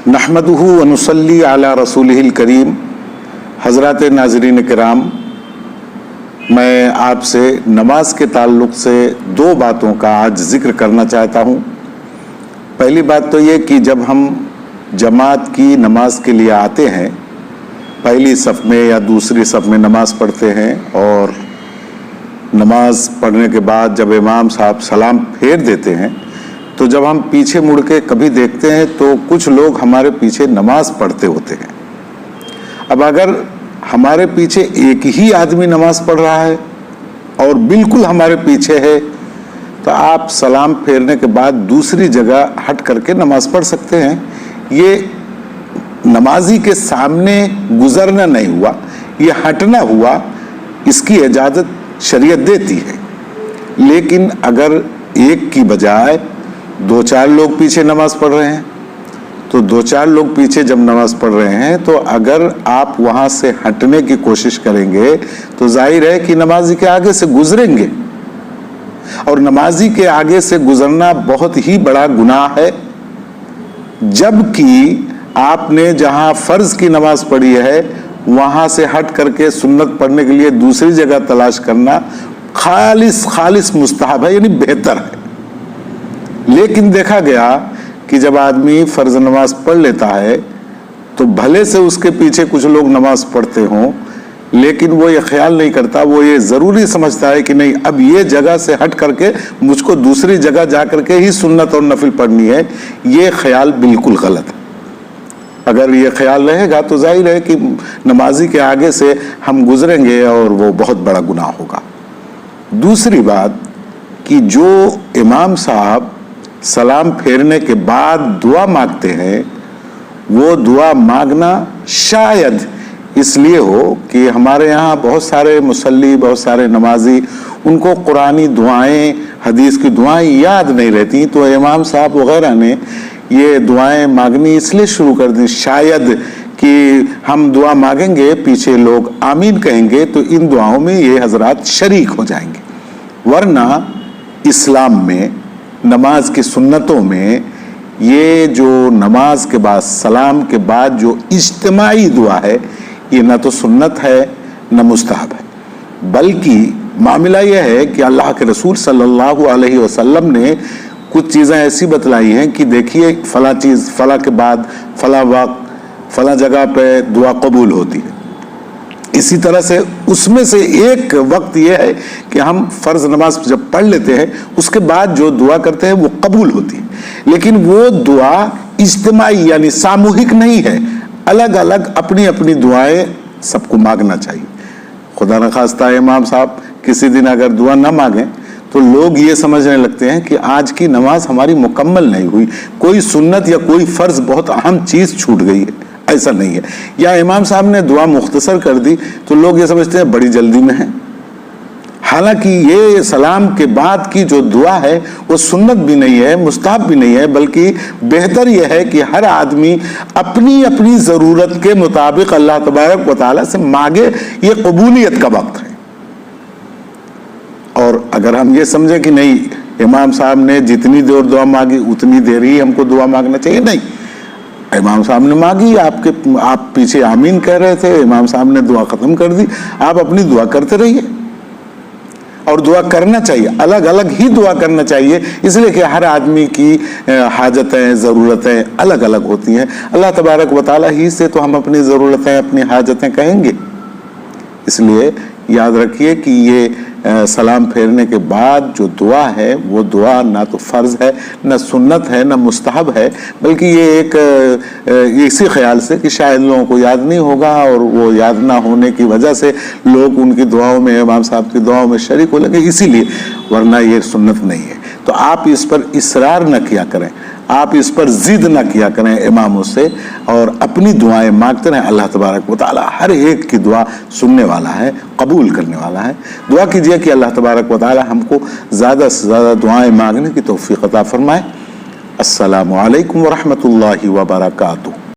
نحمدہ ونصلی علی رسولہ الکریم۔ حضرات ناظرین کرام، میں آپ سے نماز کے تعلق سے دو باتوں کا آج ذکر کرنا چاہتا ہوں۔ پہلی بات تو یہ کہ جب ہم جماعت کی نماز کے لیے آتے ہیں، پہلی صف میں یا دوسری صف میں نماز پڑھتے ہیں، اور نماز پڑھنے کے بعد جب امام صاحب سلام پھیر دیتے ہیں تو جب ہم پیچھے مڑ کے کبھی دیکھتے ہیں تو کچھ لوگ ہمارے پیچھے نماز پڑھتے ہوتے ہیں۔ اب اگر ہمارے پیچھے ایک ہی آدمی نماز پڑھ رہا ہے اور بالکل ہمارے پیچھے ہے تو آپ سلام پھیرنے کے بعد دوسری جگہ ہٹ کر کے نماز پڑھ سکتے ہیں۔ یہ نمازی کے سامنے گزرنا نہیں ہوا، یہ ہٹنا ہوا، اس کی اجازت شریعت دیتی ہے۔ لیکن اگر ایک کی بجائے دو چار لوگ پیچھے نماز پڑھ رہے ہیں تو دو چار لوگ پیچھے جب نماز پڑھ رہے ہیں تو اگر آپ وہاں سے ہٹنے کی کوشش کریں گے تو ظاہر ہے کہ نمازی کے آگے سے گزریں گے، اور نمازی کے آگے سے گزرنا بہت ہی بڑا گناہ ہے، جبکہ آپ نے جہاں فرض کی نماز پڑھی ہے وہاں سے ہٹ کر کے سنت پڑھنے کے لیے دوسری جگہ تلاش کرنا خالص مستحب ہے، یعنی بہتر ہے۔ لیکن دیکھا گیا کہ جب آدمی فرض نماز پڑھ لیتا ہے تو بھلے سے اس کے پیچھے کچھ لوگ نماز پڑھتے ہوں، لیکن وہ یہ خیال نہیں کرتا، وہ یہ ضروری سمجھتا ہے کہ نہیں، اب یہ جگہ سے ہٹ کر کے مجھ کو دوسری جگہ جا کر کے ہی سنت اور نفل پڑھنی ہے۔ یہ خیال بالکل غلط ہے۔ اگر یہ خیال رہے گا تو ظاہر ہے کہ نمازی کے آگے سے ہم گزریں گے اور وہ بہت بڑا گناہ ہوگا۔ دوسری بات کہ جو امام صاحب سلام پھیرنے کے بعد دعا مانگتے ہیں، وہ دعا مانگنا شاید اس لیے ہو کہ ہمارے یہاں بہت سارے مصلی، بہت سارے نمازی، ان کو قرآنی دعائیں، حدیث کی دعائیں یاد نہیں رہتی، تو امام صاحب وغیرہ نے یہ دعائیں مانگنی اس لیے شروع کر دی، شاید کہ ہم دعا مانگیں گے، پیچھے لوگ آمین کہیں گے تو ان دعاؤں میں یہ حضرات شریک ہو جائیں گے۔ ورنہ اسلام میں نماز کی سنتوں میں یہ جو نماز کے بعد سلام کے بعد جو اجتماعی دعا ہے، یہ نہ تو سنت ہے نہ مستحب ہے، بلکہ معاملہ یہ ہے کہ اللہ کے رسول صلی اللہ علیہ وسلم نے کچھ چیزیں ایسی بتلائی ہیں کہ دیکھیے فلاں چیز فلاں کے بعد فلاں وقت فلاں جگہ پہ دعا قبول ہوتی ہے۔ اسی طرح سے اس میں سے ایک وقت یہ ہے کہ ہم فرض نماز جب پڑھ لیتے ہیں اس کے بعد جو دعا کرتے ہیں وہ قبول ہوتی ہے، لیکن وہ دعا اجتماعی یعنی ساموہک نہیں ہے، الگ الگ اپنی اپنی دعائیں سب کو مانگنا چاہیے۔ خدا نخواستہ امام صاحب کسی دن اگر دعا نہ مانگیں تو لوگ یہ سمجھنے لگتے ہیں کہ آج کی نماز ہماری مکمل نہیں ہوئی، کوئی سنت یا کوئی فرض بہت اہم چیز چھوٹ گئی ہے۔ ایسا نہیں ہے، یا امام صاحب نے دعا مختصر کر دی تو لوگ یہ سمجھتے ہیں بڑی جلدی میں ہے، حالانکہ یہ سلام کے بعد کی جو دعا ہے وہ سنت بھی نہیں ہے، مستحب بھی نہیں ہے، بلکہ بہتر یہ ہے کہ ہر آدمی اپنی اپنی ضرورت کے مطابق اللہ تبارک و تعالیٰ سے مانگے، یہ قبولیت کا وقت ہے۔ اور اگر ہم یہ سمجھیں کہ نہیں امام صاحب نے جتنی دیر دعا مانگی اتنی دیر ہی ہم کو دعا مانگنا چاہیے، نہیں، امام صاحب نے مانگی، آپ پیچھے آمین کہہ رہے تھے، امام صاحب نے دعا ختم کر دی، آپ اپنی دعا کرتے رہیے، اور دعا کرنا چاہیے، الگ الگ ہی دعا کرنا چاہیے، اس لیے کہ ہر آدمی کی حاجتیں، ضرورتیں الگ الگ ہوتی ہیں۔ اللہ تبارک و تعالیٰ ہی سے تو ہم اپنی ضرورتیں، اپنی حاجتیں کہیں گے۔ اس لیے یاد رکھیے کہ یہ سلام پھیرنے کے بعد جو دعا ہے وہ دعا نہ تو فرض ہے، نہ سنت ہے، نہ مستحب ہے، بلکہ یہ ایک اسی خیال سے کہ شاید لوگوں کو یاد نہیں ہوگا، اور وہ یاد نہ ہونے کی وجہ سے لوگ ان کی دعاؤں میں، امام صاحب کی دعاؤں میں شریک ہو لگے، اسی لیے، ورنہ یہ سنت نہیں ہے۔ تو آپ اس پر اصرار نہ کیا کریں، آپ اس پر ضد نہ کیا کریں اماموں سے، اور اپنی دعائیں مانگتے رہیں۔ اللہ تبارک و تعالیٰ ہر ایک کی دعا سننے والا ہے، قبول کرنے والا ہے۔ دعا کیجئے کہ اللہ تبارک و تعالیٰ ہم کو زیادہ سے زیادہ دعائیں مانگنے کی توفیق عطا فرمائے۔ السلام علیکم ورحمۃ اللہ وبرکاتہ۔